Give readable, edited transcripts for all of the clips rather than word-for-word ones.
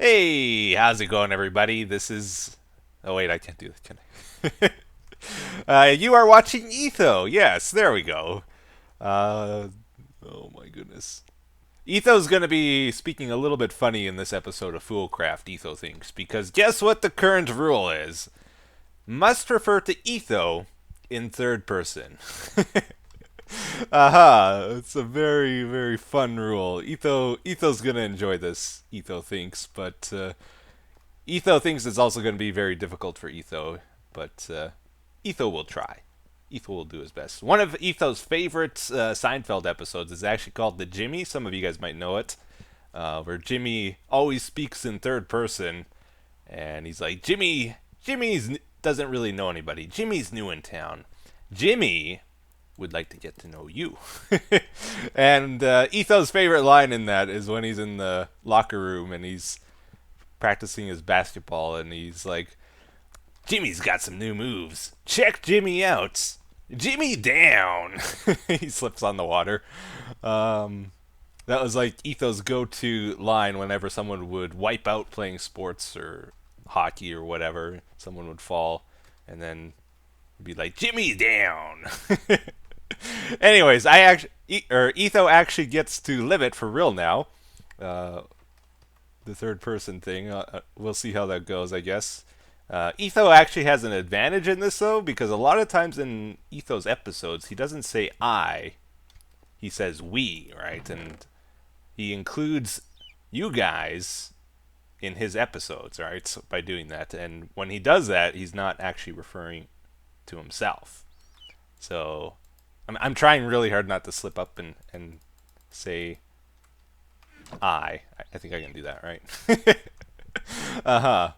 Hey, how's it going, everybody? This is. Oh, wait, I can't do that, can I? You are watching Etho. Yes, there we go. Uh, oh, my goodness. Etho's going to be speaking a little bit funny in this episode of FoolCraft, Etho thinks, because guess what the current rule is? Must refer to Etho in third person. Aha! It's a very, very fun rule. Etho's gonna enjoy this. Etho thinks, but Etho thinks it's also gonna be very difficult for Etho. But Etho will try. Etho will do his best. One of Etho's favorite Seinfeld episodes is actually called the Jimmy. Some of you guys might know it, where Jimmy always speaks in third person, and he's like, Jimmy's doesn't really know anybody. Jimmy's new in town. Jimmy would like to get to know you. And Etho's favorite line in that is when he's in the locker room and he's practicing his basketball and he's like, Jimmy's got some new moves. Check Jimmy out. Jimmy down. He slips on the water. That was like Etho's go-to line whenever someone would wipe out playing sports or hockey or whatever. Someone would fall and then be like, Jimmy down. Anyways, Etho actually gets to live it for real now. The third person thing. We'll see how that goes, I guess. Etho actually has an advantage in this though, because a lot of times in Etho's episodes, he doesn't say I, he says we, right? And he includes you guys in his episodes, right? So by doing that, and when he does that, he's not actually referring to himself. So I'm trying really hard not to slip up and say I think I can do that, right? Uh-huh.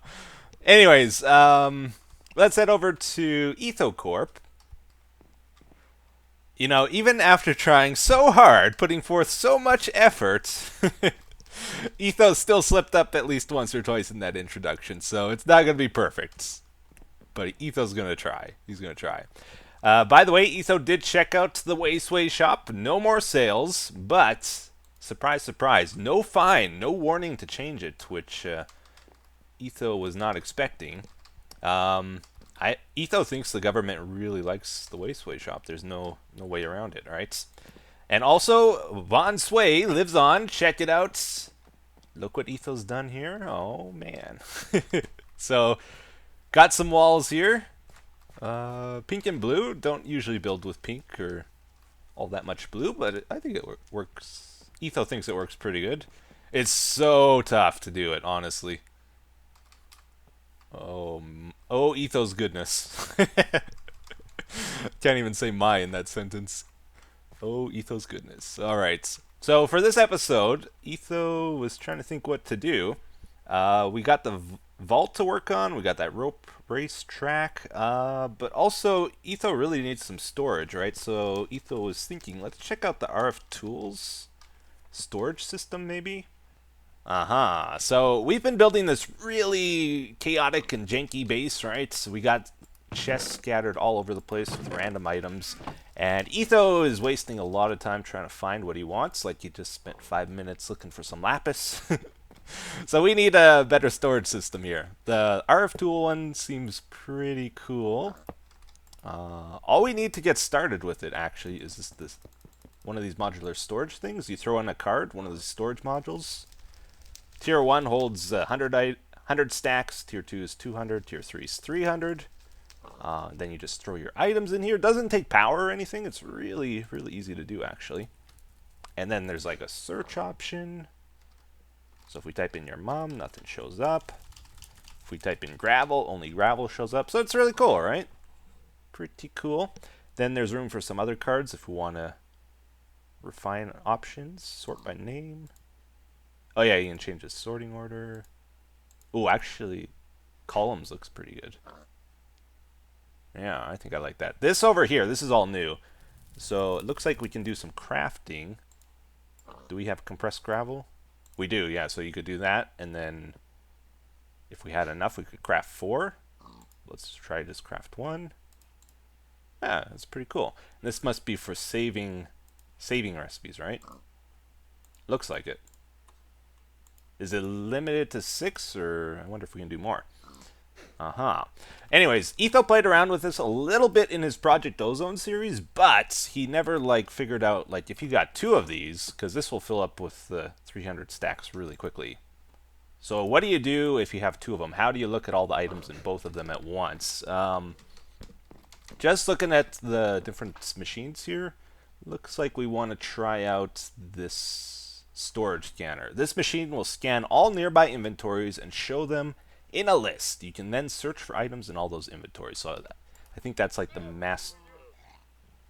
Anyways, let's head over to Ethos Corp. You know, even after trying so hard, putting forth so much effort, Ethos still slipped up at least once or twice in that introduction, so it's not going to be perfect. But Ethos going to try. He's going to try. By the way, Etho did check out the Wasteway shop. No more sales, but surprise, surprise, no fine, no warning to change it, which Etho was not expecting. Etho thinks the government really likes the Wasteway shop. There's no way around it, right? And also, Von Sway lives on. Check it out. Look what Etho's done here. Oh, man. So, got some walls here. Pink and blue. Don't usually build with pink or all that much blue, but I think it works. Etho thinks it works pretty good. It's so tough to do it, honestly. Oh, Etho's goodness. Can't even say my in that sentence. Oh, Etho's goodness. Alright. So for this episode, Etho was trying to think what to do. We got the vault to work on. We got that rope race track. But also, Etho really needs some storage, right? So Etho was thinking, let's check out the RFTools storage system, maybe? Uh-huh. So we've been building this really chaotic and janky base, right? So we got chests scattered all over the place with random items. And Etho is wasting a lot of time trying to find what he wants. Like he just spent 5 minutes looking for some lapis. So we need a better storage system here. The RFTool one seems pretty cool. All we need to get started with it, actually, is this one of these modular storage things. You throw in a card, one of the storage modules. Tier 1 holds 100 stacks, Tier 2 is 200, Tier 3 is 300. Then you just throw your items in here. Doesn't take power or anything. It's really, really easy to do, actually. And then there's like a search option. So if we type in your mom, nothing shows up. If we type in gravel, only gravel shows up. So it's really cool, right? Pretty cool. Then there's room for some other cards if we want to refine options, sort by name. Oh yeah, you can change the sorting order. Oh, actually, columns looks pretty good. Yeah, I think I like that. This over here, this is all new. So it looks like we can do some crafting. Do we have compressed gravel? We do, yeah, so you could do that. And then if we had enough, we could craft 4. Let's try this craft 1. Yeah, that's pretty cool. This must be for saving recipes, right? Looks like it. Is it limited to 6, or I wonder if we can do more? Anyways, Etho played around with this a little bit in his Project Ozone series, but he never like figured out like if you got 2 of these, because this will fill up with the 300 stacks really quickly. So what do you do if you have 2 of them? How do you look at all the items in both of them at once? Just looking at the different machines here, looks like we want to try out this storage scanner. This machine will scan all nearby inventories and show them in a list. You can then search for items in all those inventories. So I think that's like the mass.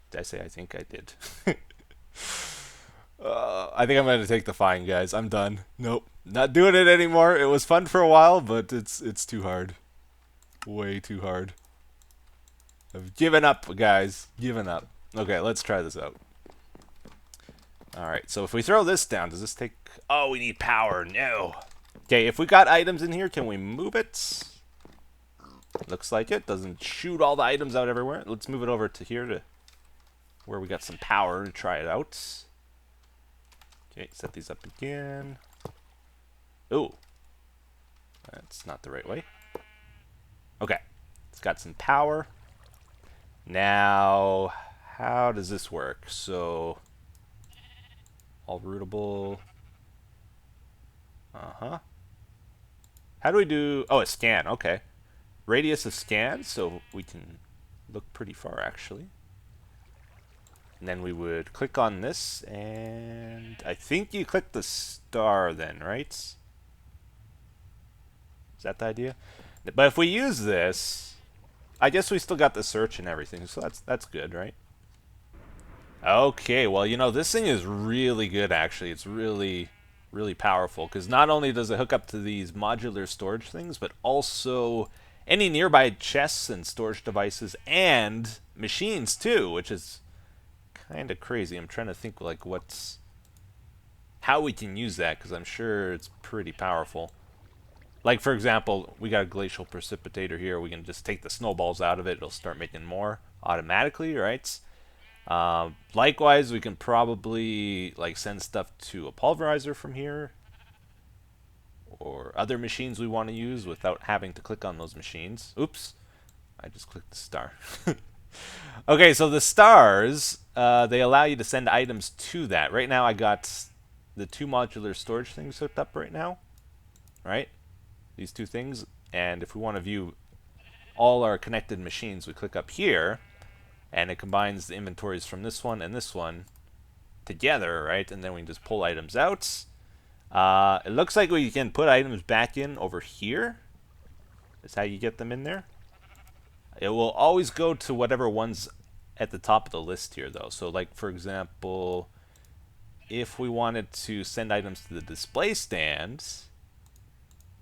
Did I say I think I did? I think I'm going to take the fine, guys. I'm done. Nope. Not doing it anymore. It was fun for a while, but it's too hard. Way too hard. I've given up, guys. Given up. Okay, let's try this out. Alright, so if we throw this down, does this take... Oh, we need power. No. Okay, if we got items in here, can we move it? Looks like it. Doesn't shoot all the items out everywhere. Let's move it over to here to where we got some power to try it out. Okay, set these up again. Ooh. That's not the right way. Okay. It's got some power. Now, how does this work? So, all rootable. How do we do... Oh, a scan. Okay. Radius of scan, so we can look pretty far, actually. And then we would click on this, and I think you click the star then, right? Is that the idea? But if we use this... I guess we still got the search and everything, so that's good, right? Okay, well, you know, this thing is really good, actually. It's really, really powerful, because not only does it hook up to these modular storage things, but also any nearby chests and storage devices and machines, too, which is kind of crazy. I'm trying to think, like, how we can use that, because I'm sure it's pretty powerful. Like, for example, we got a glacial precipitator here. We can just take the snowballs out of it. It'll start making more automatically, right? Likewise, we can probably, like, send stuff to a pulverizer from here. Or other machines we want to use without having to click on those machines. Oops. I just clicked the star. Okay, so the stars, they allow you to send items to that. Right now, I got the 2 modular storage things hooked up right now. Right? These 2 things, and if we want to view all our connected machines, we click up here, and it combines the inventories from this one and this one together, right? And then we can just pull items out. It looks like we can put items back in over here. That's how you get them in there. It will always go to whatever one's at the top of the list here, though. So, like, for example, if we wanted to send items to the display stands,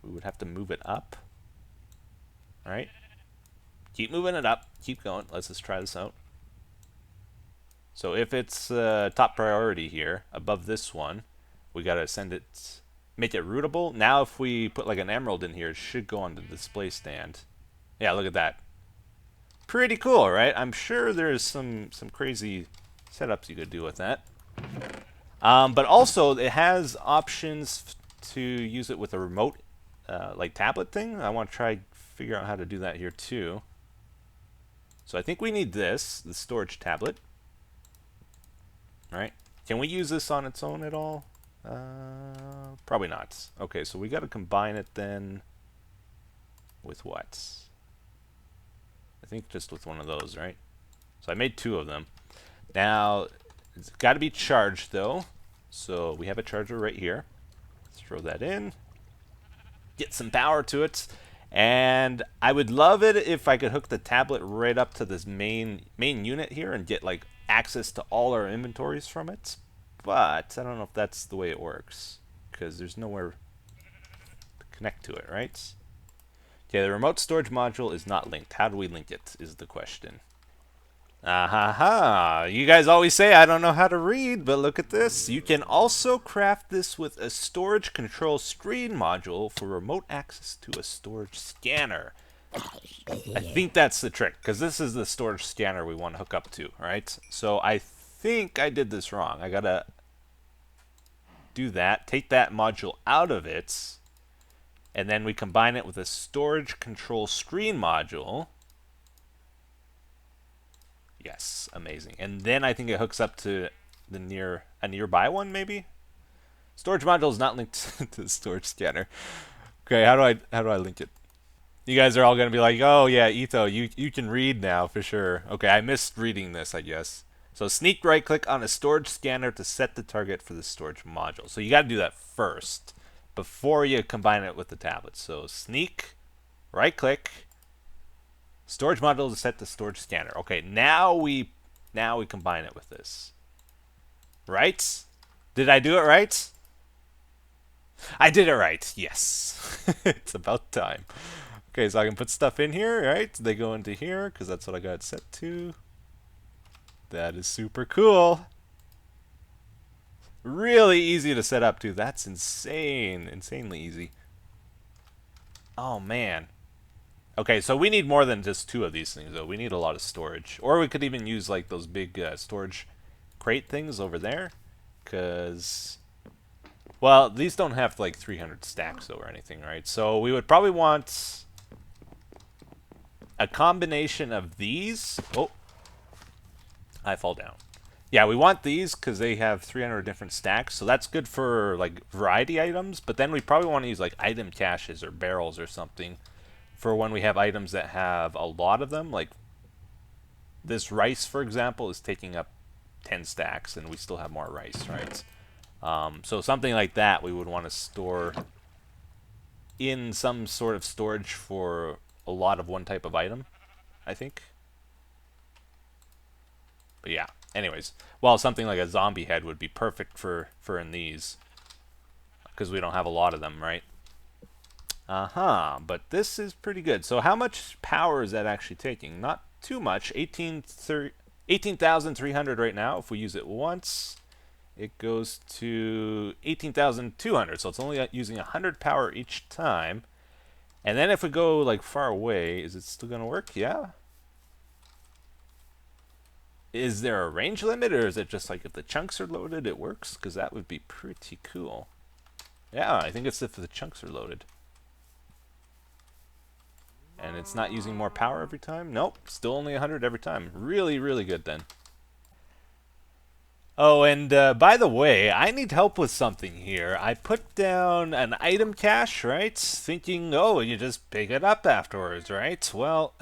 we would have to move it up. Alright. Keep moving it up. Keep going. Let's just try this out. So if it's top priority here, above this one, we gotta send it, make it rootable. Now if we put like an emerald in here, it should go on the display stand. Yeah, look at that. Pretty cool, right? I'm sure there's some crazy setups you could do with that. But also, it has options to use it with a remote like tablet thing. I want to try figure out how to do that here too. So I think we need this, the storage tablet. All right. Can we use this on its own at all? Probably not. Okay, so we got to combine it then with what? I think just with one of those, right? So I made 2 of them. Now, it's got to be charged though. So we have a charger right here. Let's throw that in. Get some power to it. And I would love it if I could hook the tablet right up to this main unit here and get like access to all our inventories from it. But I don't know if that's the way it works, because there's nowhere to connect to it, right? Okay, the remote storage module is not linked. How do we link it is the question. You guys always say I don't know how to read, but look at this. You can also craft this with a storage control screen module for remote access to a storage scanner. I think that's the trick, because this is the storage scanner we want to hook up to, right? So I think I did this wrong. I gotta do that, take that module out of it, and then we combine it with a storage control screen module. Yes, amazing. And then I think it hooks up to a nearby one, maybe. Storage module is not linked to the storage scanner. Okay, how do I link it? You guys are all gonna be like, oh yeah, Etho, you can read now for sure. Okay, I missed reading this, I guess. So sneak right click on a storage scanner to set the target for the storage module. So you got to do that first before you combine it with the tablet. So sneak right click storage module to set the storage scanner. Okay, now we combine it with this. Right? Did I do it right? I did it right. Yes. It's about time. Okay, so I can put stuff in here, right? They go into here because that's what I got it set to. That is super cool. Really easy to set up too. That's insane. Insanely easy. Oh man. Okay, so we need more than just 2 of these things though. We need a lot of storage. Or we could even use like those big storage crate things over there. Because, well, these don't have like 300 stacks though or anything, right? So we would probably want a combination of these. Oh, I fall down. Yeah, we want these because they have 300 different stacks, so that's good for like variety items, but then we probably want to use like item caches or barrels or something for when we have items that have a lot of them. Like this rice, for example, is taking up 10 stacks and we still have more rice, right? So something like that we would want to store in some sort of storage for a lot of one type of item, I think. But yeah, anyways, well, something like a zombie head would be perfect for in these because we don't have a lot of them, right? But this is pretty good. So how much power is that actually taking? Not too much. 18,300 right now. If we use it once, it goes to 18,200. So it's only using 100 power each time. And then if we go like far away, is it still going to work? Yeah. Is there a range limit, or is it just like if the chunks are loaded, it works? Because that would be pretty cool. Yeah, I think it's if the chunks are loaded. And it's not using more power every time? Nope, still only 100 every time. Really, really good then. Oh, and by the way, I need help with something here. I put down an item cache, right? Thinking, oh, you just pick it up afterwards, right? Well,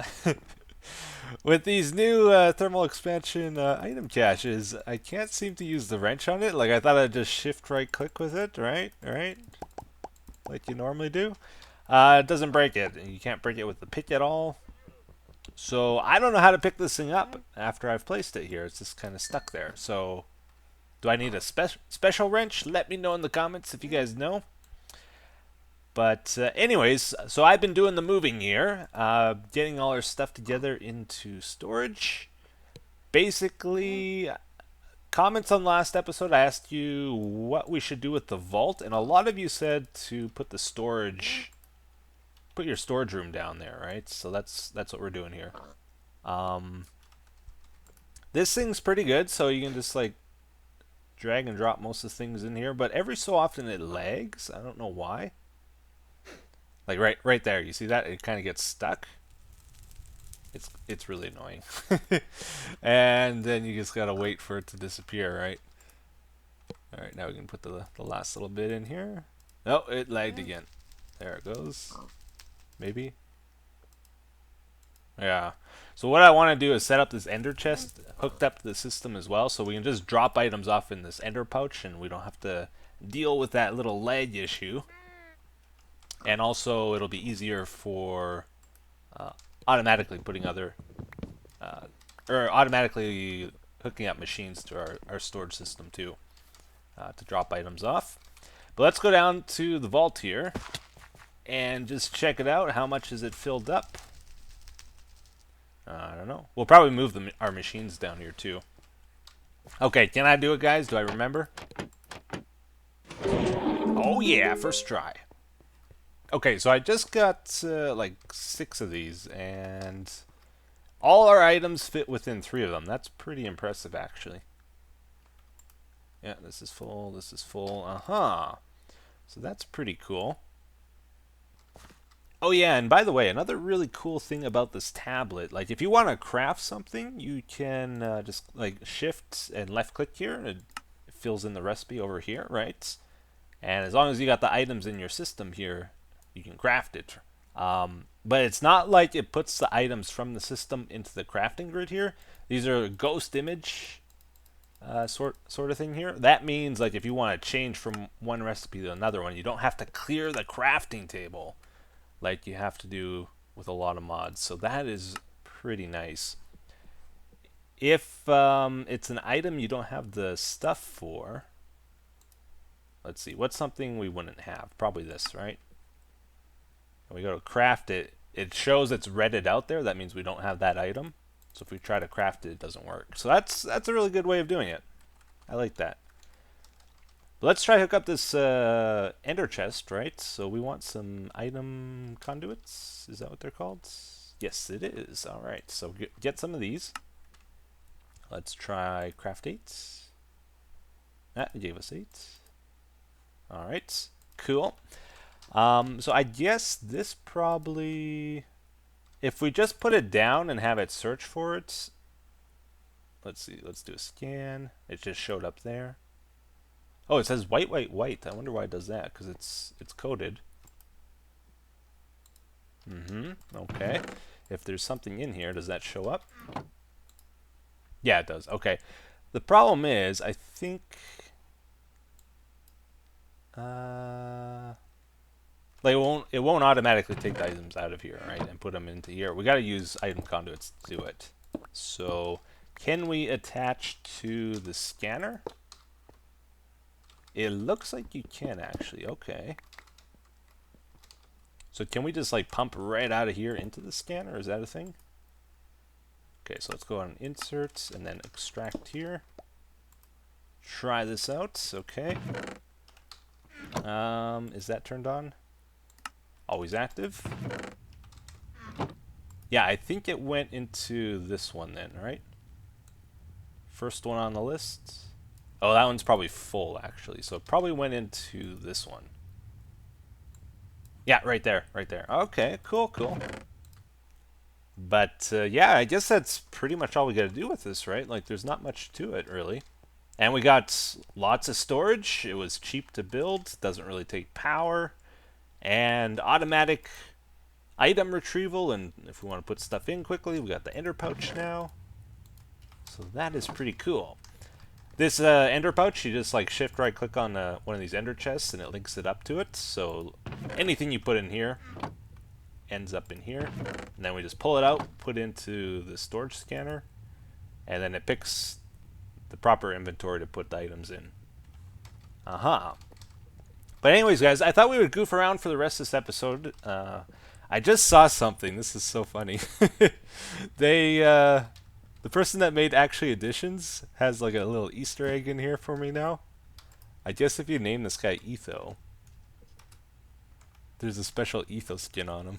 with these new thermal expansion item caches, I can't seem to use the wrench on it. Like, I thought I'd just shift right click with it, right? Like you normally do. It doesn't break it. You can't break it with the pick at all. So I don't know how to pick this thing up after I've placed it here. It's just kind of stuck there. So do I need a special wrench? Let me know in the comments if you guys know. But anyways, so I've been doing the moving here, getting all our stuff together into storage. Basically, comments on last episode, I asked you what we should do with the vault, and a lot of you said to put the storage, put your storage room down there, right? So that's what we're doing here. This thing's pretty good, so you can just like drag and drop most of the things in here, but every so often it lags. I don't know why. Like right there, you see that? It kind of gets stuck. It's really annoying. And then you just gotta wait for it to disappear, right? All right, now we can put the last little bit in here. Oh, it lagged again. There it goes. Maybe. Yeah. So what I want to do is set up this ender chest hooked up to the system as well, so we can just drop items off in this ender pouch, and we don't have to deal with that little lag issue. And also, it'll be easier for automatically putting other, or automatically hooking up machines to our storage system too, to drop items off. But let's go down to the vault here and just check it out. How much is it filled up? I don't know. We'll probably move our machines down here too. Okay, can I do it, guys? Do I remember? Oh yeah, first try. Okay, so I just got like 6 of these, and all our items fit within 3 of them. That's pretty impressive, actually. Yeah, this is full, this is full. Uh-huh. So that's pretty cool. Oh yeah, and by the way, another really cool thing about this tablet, like if you want to craft something, you can just like shift and left click here, and it fills in the recipe over here, right? And as long as you got the items in your system here, you can craft it. But it's not like it puts the items from the system into the crafting grid here. These are ghost image sort of thing here. That means like if you want to change from one recipe to another one, you don't have to clear the crafting table like you have to do with a lot of mods. So that is pretty nice. If it's an item you don't have the stuff for, let's see, what's something we wouldn't have? Probably this, right? When we go to craft it, it shows it's redded out there. That means we don't have that item. So if we try to craft it, it doesn't work. So that's a really good way of doing it. I like that. But let's try to hook up this ender chest, right? So we want some item conduits. Is that what they're called? Yes, it is. All right. So get some of these. Let's try craft 8. That gave us 8. All right. Cool. So I guess this probably, if we just put it down and have it search for it, let's see, let's do a scan. It just showed up there. Oh, it says white, white, white. I wonder why it does that, because it's coded. Okay. If there's something in here, does that show up? Yeah, it does. Okay. The problem is, I think like it won't automatically take the items out of here, right, and put them into here. We got to use item conduits to do it. So can we attach to the scanner? It looks like you can actually. Okay. So can we just like pump right out of here into the scanner? Is that a thing? Okay, so let's go on insert and then extract here. Try this out. Okay. Is that turned on? Always active. Yeah, I think it went into this one then, right? First one on the list. Oh, that one's probably full actually. So it probably went into this one. Yeah, right there, right there. Okay, cool, cool. But yeah, I guess that's pretty much all we got to do with this, right? Like, there's not much to it really. And we got lots of storage. It was cheap to build. Doesn't really take power. And automatic item retrieval. And if we want to put stuff in quickly, we got the ender pouch now. So that is pretty cool. This ender pouch, you just like shift right click on one of these ender chests and it links it up to it. So anything you put in here ends up in here. And then we just pull it out, put into the storage scanner, and then it picks the proper inventory to put the items in. But anyways, guys, I thought we would goof around for the rest of this episode. I just saw something. This is so funny. The person that made Actually Additions has like a little Easter egg in here for me now. I guess if you name this guy Etho, there's a special Ethos skin on him.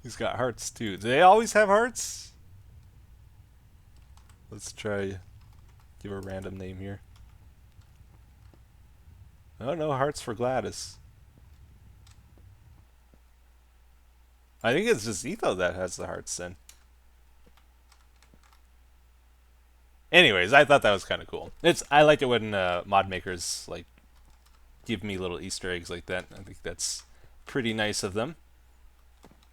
He's got hearts too. Do they always have hearts? Let's try give a random name here. Oh no, hearts for Gladys. I think it's just Etho that has the hearts then. Anyways, I thought that was kind of cool. I like it when mod makers like give me little Easter eggs like that. I think that's pretty nice of them.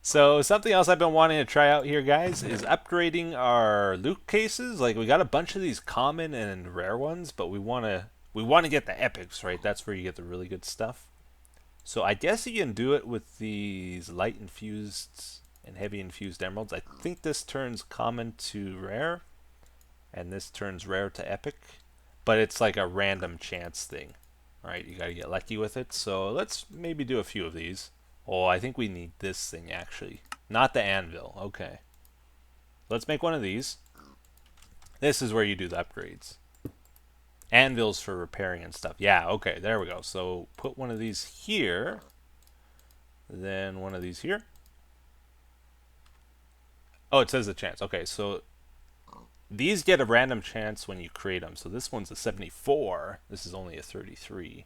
So something else I've been wanting to try out here, guys, is upgrading our loot cases. Like, we got a bunch of these common and rare ones, but we want to get the epics, right? That's where you get the really good stuff. So I guess you can do it with these light infused and heavy infused emeralds. I think this turns common to rare, and this turns rare to epic, but it's like a random chance thing, right? You gotta get lucky with it. So let's maybe do a few of these. Oh, I think we need this thing actually, not the anvil. Okay, let's make one of these. This is where you do the upgrades. Anvils for repairing and stuff. Yeah, okay, there we go. So put one of these here, then one of these here. Oh, it says a chance. Okay, so These get a random chance when you create them. So this one's a 74. This is only a 33.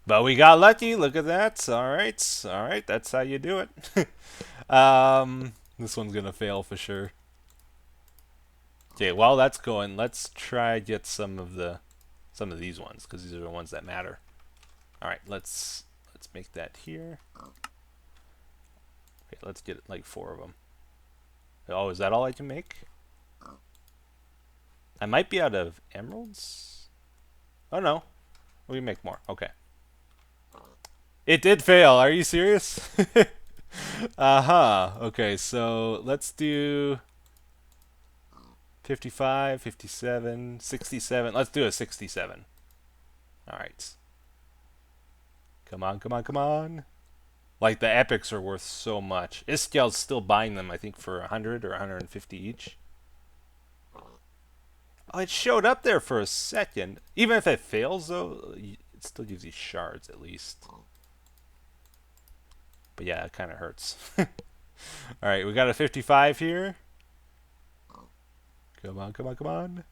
But we got lucky. Look at that. All right. All right. That's how you do it. This one's going to fail for sure. Okay, while that's going, let's try get some of these ones because these are the ones that matter. All right, let's make that here. Okay, let's get like 4 of them. Oh, is that all I can make? I might be out of emeralds. Oh no, we can make more. Okay. It did fail. Are you serious? Okay, so let's do 55, 57, 67. Let's do a 67. All right. Come on, come on, come on. Like, the epics are worth so much. Iskel's still buying them, I think, for 100 or 150 each. Oh, it showed up there for a second. Even if it fails, though, it still gives you shards, at least. But yeah, it kind of hurts. Alright, we got a 55 here. Come on, come on, come on.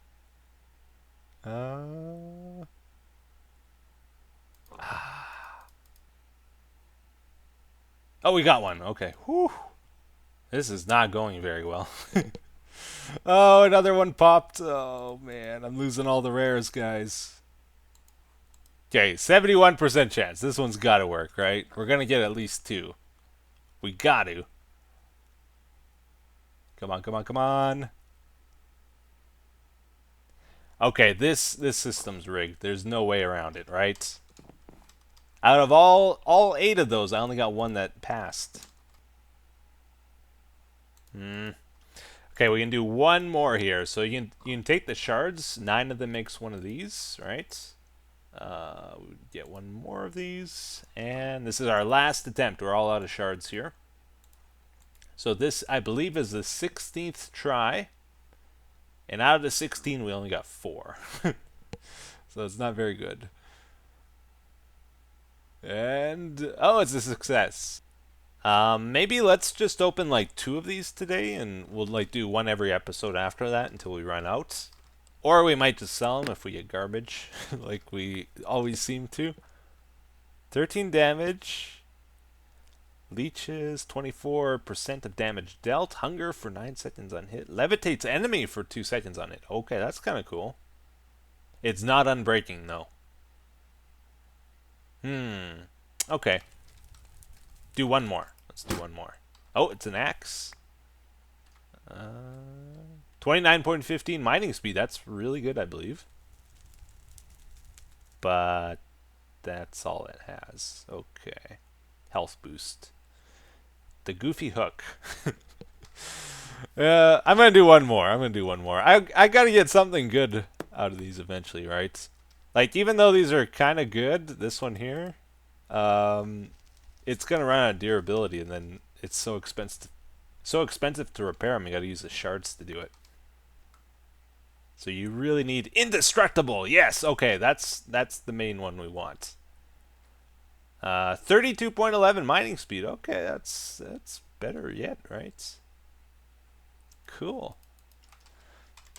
Oh, we got one. Okay. Whew. This is not going very well. Oh, another one popped. Oh, man. I'm losing all the rares, guys. Okay, 71% chance. This one's got to work, right? We're going to get at least 2. We got to. Come on, come on, come on. Okay, this system's rigged. There's no way around it, right? Out of all 8 of those, I only got 1 that passed. Okay, we can do 1 more here. So you can take the shards. 9 of them makes 1 of these, right? We get 1 more of these, and this is our last attempt. We're all out of shards here. So this, I believe, is the 16th try, and out of the 16, we only got 4. So it's not very good. And oh, it's a success. Maybe let's just open like 2 of these today, and we'll like do 1 every episode after that until we run out. Or we might just sell them if we get garbage, like we always seem to. 13 damage. Leeches, 24% of damage dealt. Hunger for 9 seconds on hit. Levitates enemy for 2 seconds on hit. Okay, that's kind of cool. It's not unbreaking, though. Okay. Do 1 more. Let's do 1 more. Oh, it's an axe. 29.15 mining speed. That's really good, I believe. But that's all it has. Okay. Health boost. The goofy hook. I'm going to do 1 more. I'm going to do 1 more. I got to get something good out of these eventually, right? Like, even though these are kind of good, this one here, it's going to run out of durability, and then it's so expensive to repair them. You got to use the shards to do it. So you really need indestructible. Yes, okay, that's the main one we want. 32.11 mining speed. Okay, that's better yet, right? Cool.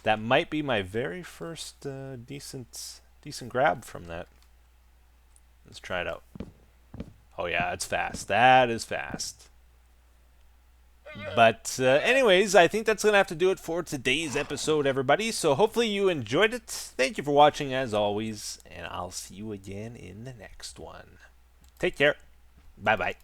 That might be my very first decent grab from that. Let's try it out. Oh yeah, it's fast. That is fast. But anyways, I think that's going to have to do it for today's episode, everybody. So hopefully you enjoyed it. Thank you for watching as always, and I'll see you again in the next one. Take care. Bye-bye.